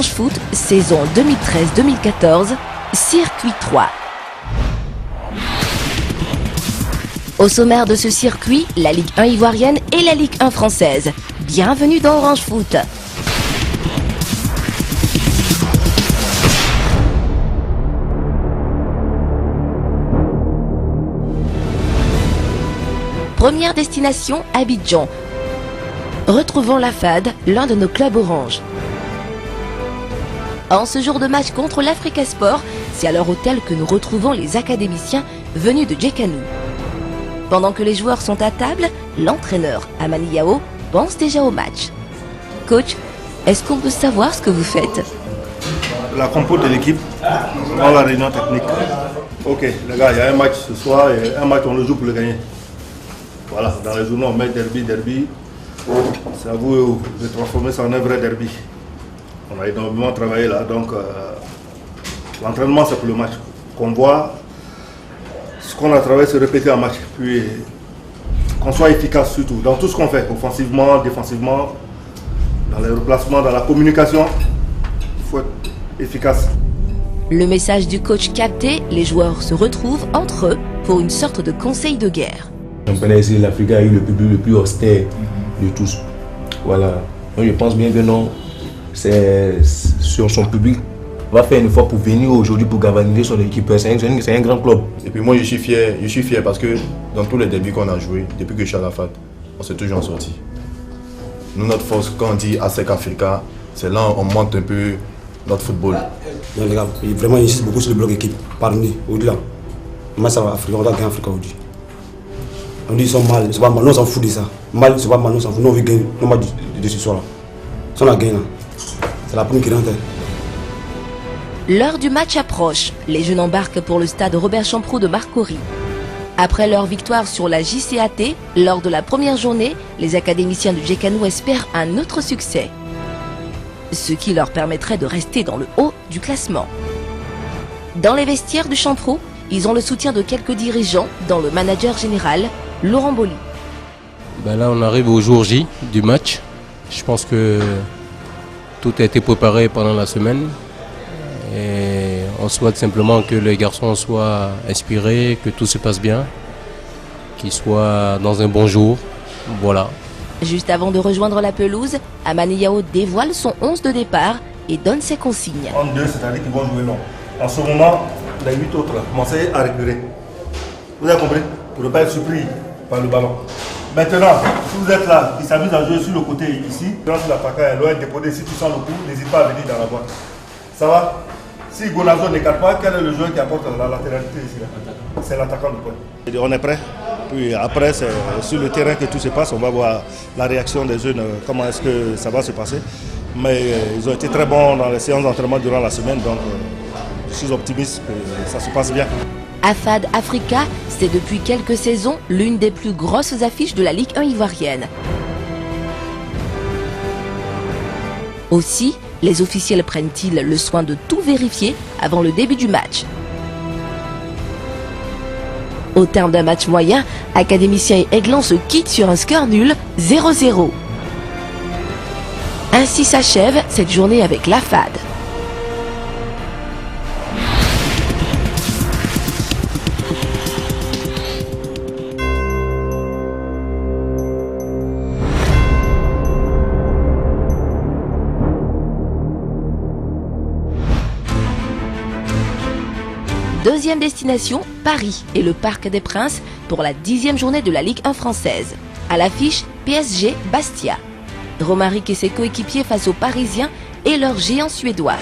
Orange Foot, saison 2013-2014, circuit 3. Au sommaire de ce circuit, la Ligue 1 ivoirienne et la Ligue 1 française. Bienvenue dans Orange Foot. Première destination, Abidjan. Retrouvons la FAD, l'un de nos clubs orange. En ce jour de match contre l'Africa Sport, c'est à leur hôtel que nous retrouvons les académiciens venus de Djekanou. Pendant que les joueurs sont à table, l'entraîneur, Amani Yao, pense déjà au match. Coach, est-ce qu'on peut savoir ce que vous faites? La compo de l'équipe dans la réunion technique. Ok, les gars, il y a un match ce soir et un match on le joue pour le gagner. Voilà, dans les journaux on met derby. C'est à vous de transformer ça en un vrai derby. On a énormément travaillé là, donc l'entraînement c'est pour le match. Qu'on voit ce qu'on a travaillé se répéter en match, puis qu'on soit efficace surtout dans tout ce qu'on fait, offensivement, défensivement, dans les replacements, dans la communication. Il faut être efficace. Le message du coach capté, les joueurs se retrouvent entre eux pour une sorte de conseil de guerre. On connaît ici l'Afrique a eu le public le plus austère de tous. Voilà. Donc je pense bien que non, c'est sur son public. On va faire une effort pour venir aujourd'hui pour galvaniser son équipe. C'est un grand club. Et puis moi je suis fier parce que dans tous les débuts qu'on a joués, depuis que je suis à la FAD, on s'est toujours sorti. Nous, notre force, quand on dit ASEC Africa, c'est là où on monte un peu notre football. Non, les gars, vraiment ils insistent beaucoup sur le bloc équipe, parmi au-delà. Moi ça va Afrique, on va gagner Africa aujourd'hui. On dit ils sont mal, c'est pas mal, nous on s'en fout de ça. Mal, c'est pas mal, nous on s'en fout, nous on veut gagner, nous on va de ce soir là. Si on a gagné là, c'est la première qui rentre. L'heure du match approche. Les jeunes embarquent pour le stade Robert Champroux de Marcory. Après leur victoire sur la JCAT, lors de la première journée, les académiciens de Djekanou espèrent un autre succès. Ce qui leur permettrait de rester dans le haut du classement. Dans les vestiaires du Champroux, ils ont le soutien de quelques dirigeants, dont le manager général, Laurent Boli. Là, on arrive au jour J du match. Je pense que tout a été préparé pendant la semaine. Et on souhaite simplement que les garçons soient inspirés, que tout se passe bien, qu'ils soient dans un bon jour. Voilà. Juste avant de rejoindre la pelouse, Amani Yao dévoile son 11 de départ et donne ses consignes. En deux, c'est-à-dire qu'ils vont jouer long. En ce moment, les 8 autres, commencez à récupérer. Vous avez compris? Pour ne pas être surpris par le ballon. Maintenant, si vous êtes là, ils s'amusent à jouer sur le côté ici. Quand l'attaquant est loin, déposer, si tu sens le coup, n'hésite pas à venir dans la boîte. Ça va? Si Gonazo n'écarte pas, quel est le joueur qui apporte la latéralité ici? C'est l'attaquant de pointe. On est prêt. Puis après, c'est sur le terrain que tout se passe. On va voir la réaction des jeunes, comment est-ce que ça va se passer. Mais ils ont été très bons dans les séances d'entraînement durant la semaine. Donc je suis optimiste que ça se passe bien. AFAD Africa, c'est depuis quelques saisons l'une des plus grosses affiches de la Ligue 1 ivoirienne. Aussi, les officiels prennent-ils le soin de tout vérifier avant le début du match? Au terme d'un match moyen, académiciens et Aiglons se quittent sur un score nul, 0-0. Ainsi s'achève cette journée avec la FAD. Deuxième destination, Paris et le Parc des Princes pour la 10e journée de la Ligue 1 française. À l'affiche, PSG Bastia. Romaric et ses coéquipiers face aux Parisiens et leurs géants suédois.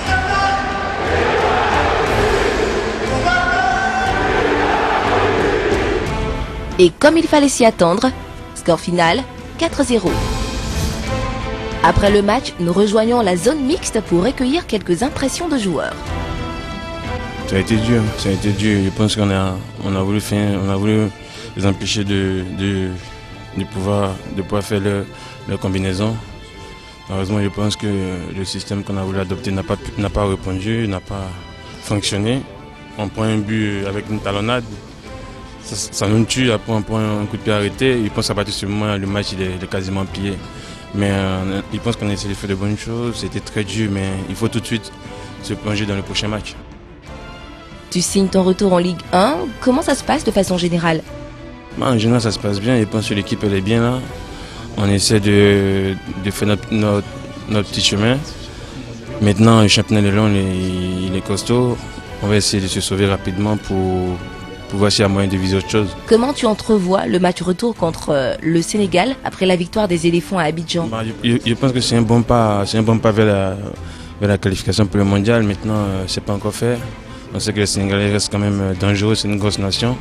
Et comme il fallait s'y attendre, score final 4-0. Après le match, nous rejoignons la zone mixte pour recueillir quelques impressions de joueurs. Ça a été dur, ça a été dur. Je pense qu'on a voulu les empêcher de pouvoir faire leur combinaison. Malheureusement, je pense que le système qu'on a voulu adopter n'a pas répondu, n'a pas fonctionné. On prend un but avec une talonnade, ça nous tue, après on prend un coup de pied arrêté. Je pense qu'à partir de ce moment, le match il est quasiment plié. Mais je pense qu'on a essayé de faire de bonnes choses. C'était très dur, mais il faut tout de suite se plonger dans le prochain match. Tu signes ton retour en Ligue 1. Comment ça se passe de façon générale? En général, ça se passe bien. Je pense que l'équipe elle est bien là. On essaie de faire notre petit chemin. Maintenant, le championnat de Londres, il est costaud. On va essayer de se sauver rapidement pour voir s'il y a moyen de viser autre chose. Comment tu entrevois le match retour contre le Sénégal après la victoire des éléphants à Abidjan? Je pense que c'est un bon pas vers la qualification pour le mondial. Maintenant, c'est pas encore fait. On sait que les Sénégalais restent quand même dangereux, c'est une grosse nation.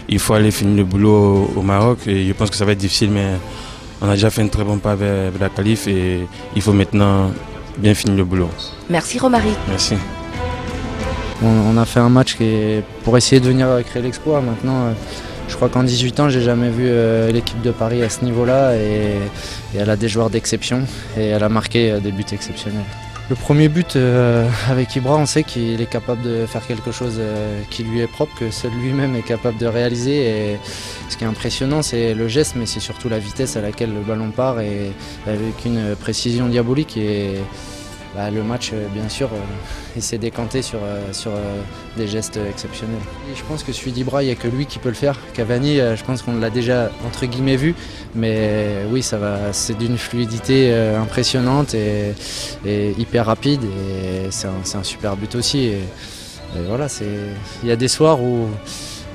Il faut aller finir le boulot au Maroc et je pense que ça va être difficile, mais on a déjà fait un très bon pas vers la qualif et il faut maintenant bien finir le boulot. Merci Romaric. Merci. On a fait un match pour essayer de venir créer l'exploit. Maintenant, je crois qu'en 18 ans, j'ai jamais vu l'équipe de Paris à ce niveau-là et elle a des joueurs d'exception et elle a marqué des buts exceptionnels. Le premier but avec Ibra, on sait qu'il est capable de faire quelque chose qui lui est propre, que seul lui-même est capable de réaliser. Et ce qui est impressionnant, c'est le geste, mais c'est surtout la vitesse à laquelle le ballon part et avec une précision diabolique. Et le match, bien sûr, il s'est décanté sur des gestes exceptionnels. Et je pense que celui d'Ibra, il n'y a que lui qui peut le faire. Cavani, je pense qu'on l'a déjà entre guillemets vu, mais oui, c'est d'une fluidité impressionnante et hyper rapide. Et c'est un super but aussi. Et voilà, il y a des soirs où,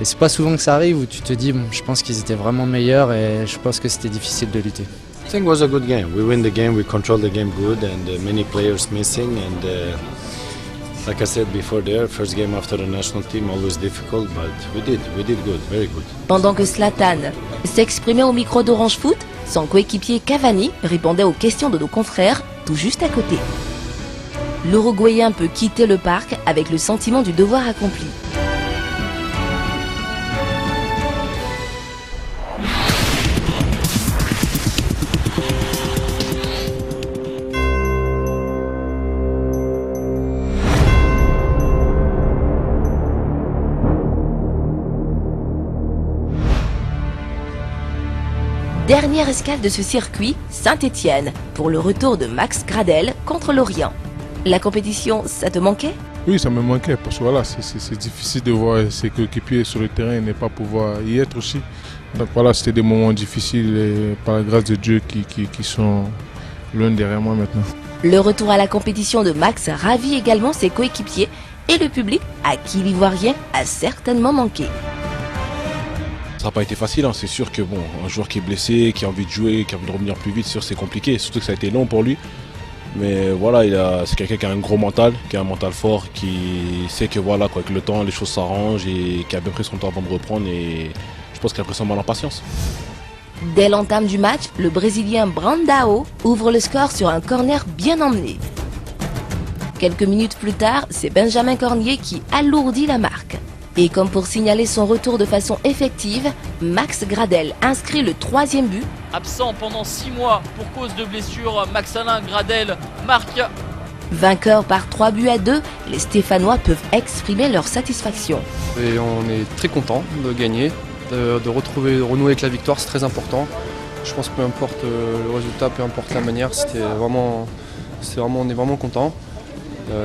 et c'est pas souvent que ça arrive, où tu te dis, je pense qu'ils étaient vraiment meilleurs et je pense que c'était difficile de lutter. I think it was a good game. We win the game, we control the game good, and many players missing. And like I said before, first game after the national team, always difficult, but we did good, very good. Pendant que Zlatan s'exprimait au micro d'Orange Foot, son coéquipier Cavani répondait aux questions de nos confrères tout juste à côté. L'Uruguayen peut quitter le parc avec le sentiment du devoir accompli. Dernière escale de ce circuit, Saint-Étienne, pour le retour de Max Gradel contre Lorient. La compétition, ça te manquait? Oui, ça me manquait parce que voilà, c'est difficile de voir ses coéquipiers sur le terrain et ne pas pouvoir y être aussi. Donc voilà, c'était des moments difficiles et par la grâce de Dieu qui sont loin derrière moi maintenant. Le retour à la compétition de Max ravit également ses coéquipiers et le public à qui l'Ivoirien a certainement manqué. Ça n'a pas été facile, hein. C'est sûr que bon, un joueur qui est blessé, qui a envie de jouer, qui a envie de revenir plus vite, c'est compliqué, surtout que ça a été long pour lui. Mais voilà, c'est quelqu'un qui a un gros mental, qui a un mental fort, qui sait que voilà, avec le temps, les choses s'arrangent et qui a bien pris son temps avant de reprendre et je pense qu'il a pris son mal en patience. Dès l'entame du match, le Brésilien Brandao ouvre le score sur un corner bien emmené. Quelques minutes plus tard, c'est Benjamin Cornier qui alourdit la marque. Et comme pour signaler son retour de façon effective, Max Gradel inscrit le 3e but. Absent pendant 6 mois pour cause de blessure, Max-Alain Gradel marque. Vainqueur par 3-2, les Stéphanois peuvent exprimer leur satisfaction. Et on est très content de gagner, de renouer avec la victoire, c'est très important. Je pense que peu importe le résultat, peu importe la manière, on est vraiment content.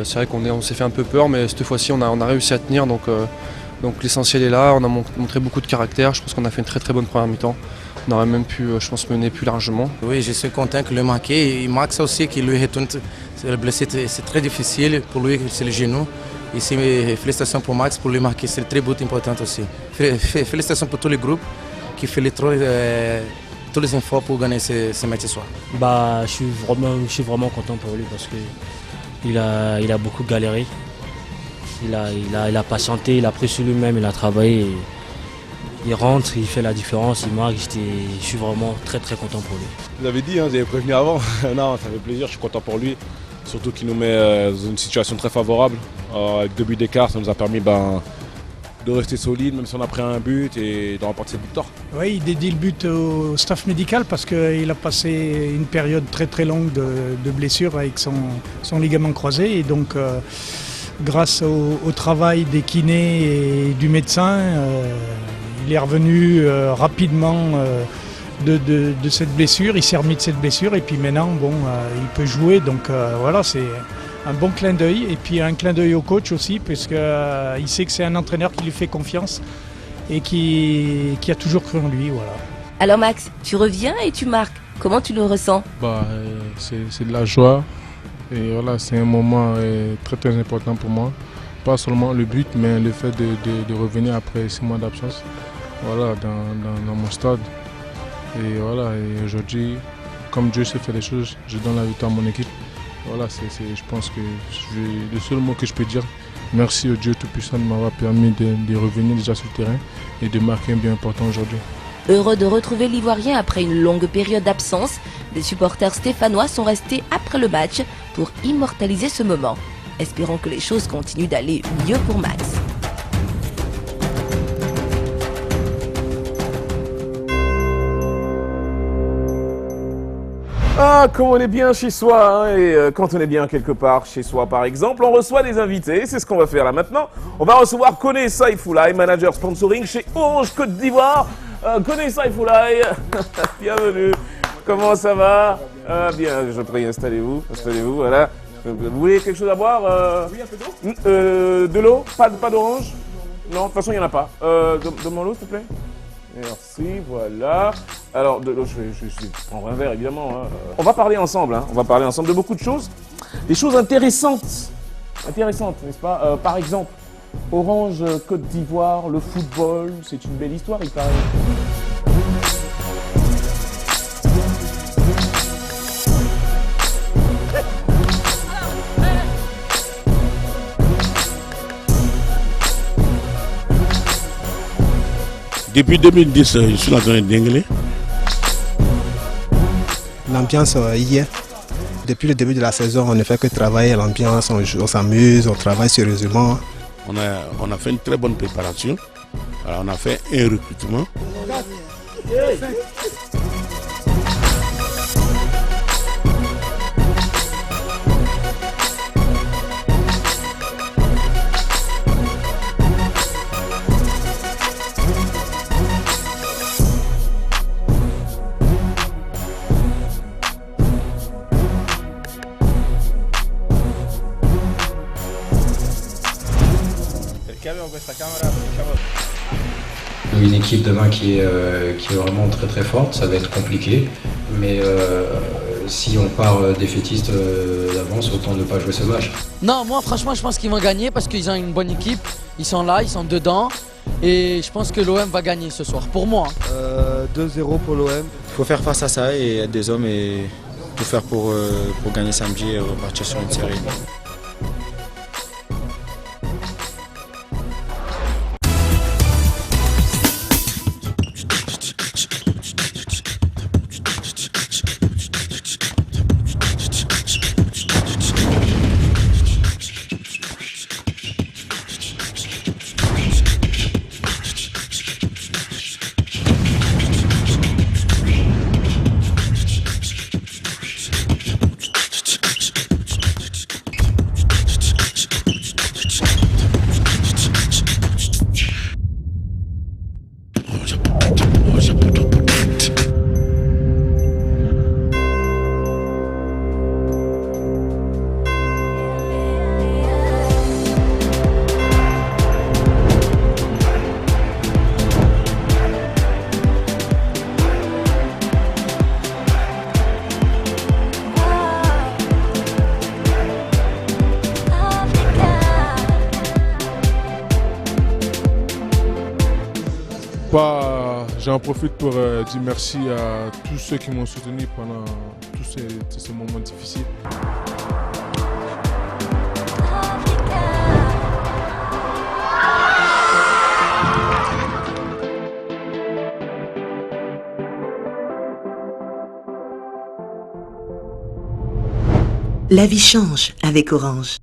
C'est vrai qu'on s'est fait un peu peur, mais cette fois-ci on a réussi à tenir, donc l'essentiel est là. On a montré beaucoup de caractère, je pense qu'on a fait une très très bonne première mi-temps. On aurait même pu, je pense, mener plus largement. Oui, je suis content qu'il ait marqué. Et Max aussi, qui lui retourne, le blessé, c'est très difficile pour lui, c'est le genou. Et félicitations pour Max pour lui marquer, c'est très but important aussi. Félicitations pour tous les groupes qui font tous les efforts pour gagner ce match ce soir. Je suis vraiment content pour lui parce que il a beaucoup galéré, il a patienté, il a pris sur lui-même, il a travaillé, il rentre, il fait la différence, il marque, je suis vraiment très très content pour lui. Vous avez dit, hein, vous avez prévenu avant, non, ça fait plaisir, je suis content pour lui, surtout qu'il nous met dans une situation très favorable, avec 2 buts d'écart, ça nous a permis de rester solide, même si on a pris un but et de remporter cette victoire. Oui, il dédie le but au staff médical parce qu'il a passé une période très très longue de blessure avec son ligament croisé. Et donc, grâce au travail des kinés et du médecin, il est revenu rapidement de cette blessure. Il s'est remis de cette blessure et puis maintenant, bon, il peut jouer. Donc voilà, c'est un bon clin d'œil. Et puis un clin d'œil au coach aussi, parce qu'il sait que c'est un entraîneur qui lui fait confiance et qui a toujours cru en lui. Voilà. Alors Max, tu reviens et tu marques. Comment tu le ressens? C'est de la joie. Et voilà, c'est un moment très très important pour moi. Pas seulement le but, mais le fait de revenir après 6 mois d'absence, voilà, dans mon stade. Et voilà, et aujourd'hui, comme Dieu sait faire les choses, je donne la victoire à mon équipe. Voilà, je pense que le seul mot que je peux dire, merci au Dieu Tout-Puissant de m'avoir permis de revenir déjà sur le terrain et de marquer un but important aujourd'hui. Heureux de retrouver l'Ivoirien après une longue période d'absence, des supporters stéphanois sont restés après le match pour immortaliser ce moment. Espérons que les choses continuent d'aller mieux pour Max. Ah, comme on est bien chez soi, hein, et quand on est bien quelque part chez soi par exemple, on reçoit des invités, c'est ce qu'on va faire là maintenant. On va recevoir Koné Saifoulaye, manager sponsoring chez Orange Côte d'Ivoire. Koné Saifoulaye, bienvenue, comment ça va? Bien, je prie, installez-vous, voilà. Vous voulez quelque chose à boire? Oui, un peu d'eau. De l'eau? Pas d'orange? Non, de toute façon il n'y en a pas. Donne-moi l'eau s'il te plaît. Merci, voilà. Alors, je prendrai un verre évidemment. Hein. On va parler ensemble, on va parler ensemble de beaucoup de choses. Des choses intéressantes, n'est-ce pas? Par exemple, Orange Côte d'Ivoire, le football, c'est une belle histoire, il paraît. Depuis 2010, je suis l'entraîneur d'anglais. L'ambiance hier, depuis le début de la saison, on ne fait que travailler l'ambiance, on s'amuse, on travaille sérieusement. On a fait une très bonne préparation. Alors, on a fait un recrutement. Une équipe demain qui est vraiment très très forte, ça va être compliqué, mais si on part défaitiste d'avance, autant ne pas jouer ce match. Non, moi franchement je pense qu'ils vont gagner parce qu'ils ont une bonne équipe, ils sont là, ils sont dedans et je pense que l'OM va gagner ce soir, pour moi. 2-0 pour l'OM. Il faut faire face à ça et être des hommes et tout faire pour gagner samedi et repartir sur une série. J'en profite pour dire merci à tous ceux qui m'ont soutenu pendant tous ces moments difficiles. La vie change avec Orange.